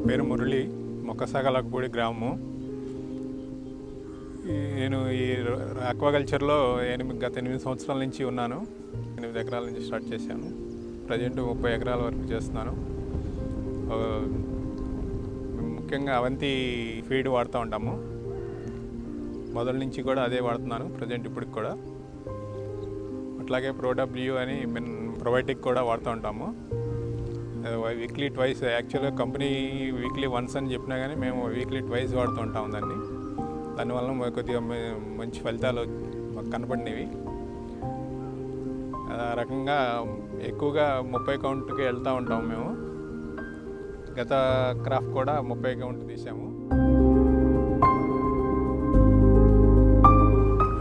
పేరు మురళి, మొక్కసాగలపూడి గ్రామము. నేను ఈ ఆక్వాకల్చర్లో గత 8 సంవత్సరాల నుంచి ఉన్నాను. 8 ఎకరాల నుంచి స్టార్ట్ చేశాను. ప్రజెంట్ 30 ఎకరాల వరకు చేస్తున్నాను. ముఖ్యంగా అవంతి ఫీడ్ వాడుతూ ఉంటాము. మొదల నుంచి కూడా అదే వాడుతున్నాను ప్రజెంట్ ఇప్పటికి కూడా. అట్లాగే ProW అని ప్రొబయోటిక్ కూడా వాడుతూ ఉంటాము. వీక్లీ ట్వైస్, యాక్చువల్గా కంపెనీ వీక్లీ వన్స్ అని చెప్పినా కానీ మేము వీక్లీ ట్వైస్ వాడుతూ ఉంటాము దానివల్ల కొద్దిగా మంచి ఫలితాలు మాకు కనపడినవి. ఆ రకంగా ఎక్కువగా 30 కౌంట్కి వెళ్తూ ఉంటాము మేము. గత క్రాఫ్ట్ కూడా 30 కౌంట్ తీసాము.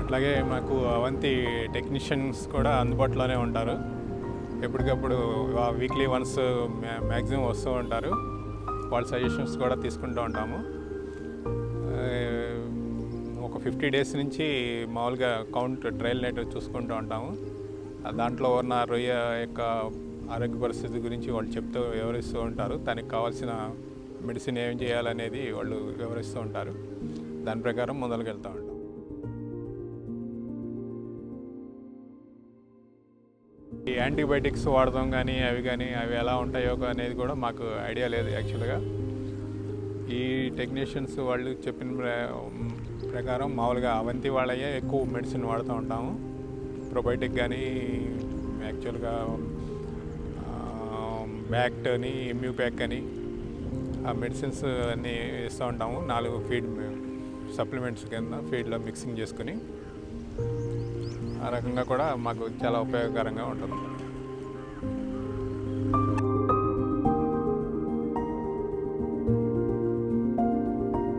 అట్లాగే మాకు అవంతి టెక్నీషియన్స్ కూడా అందుబాటులోనే ఉంటారు. ఎప్పటికప్పుడు వీక్లీ వన్స్ మ్యాక్సిమం వస్తూ ఉంటారు. వాళ్ళ సజెషన్స్ కూడా తీసుకుంటూ ఉంటాము. ఒక 50 డేస్ నుంచి మామూలుగా కౌంట్ ట్రయల్ నెట్ చూసుకుంటూ ఉంటాము. దాంట్లో ఉన్న రొయ్య యొక్క ఆరోగ్య పరిస్థితి గురించి వాళ్ళు చెప్తూ వివరిస్తూ ఉంటారు. దానికి కావాల్సిన మెడిసిన్ ఏం చేయాలనేది వాళ్ళు వివరిస్తూ ఉంటారు. దాని ప్రకారం ముందరికి వెళ్తూ ఉంటాం. ఈ యాంటీబయాటిక్స్ వాడదాం కానీ అవి ఎలా ఉంటాయో అనేది కూడా మాకు ఐడియా లేదు యాక్చువల్గా. ఈ టెక్నీషియన్స్ వాళ్ళు చెప్పిన ప్రకారం మామూలుగా అవంతి వాళ్ళయే ఎక్కువ మెడిసిన్ వాడుతూ ఉంటాము. ప్రొబయోటిక్ కానీ యాక్చువల్గా బ్యాక్ట్ అని ఇమ్యూప్యాక్ అని ఆ మెడిసిన్స్ అన్నీ ఇస్తూ ఉంటాము. 4 ఫీడ్ సప్లిమెంట్స్ కింద ఫీడ్లో మిక్సింగ్ చేసుకుని ఆ రకంగా కూడా మాకు చాలా ఉపయోగకరంగా ఉంటుంది.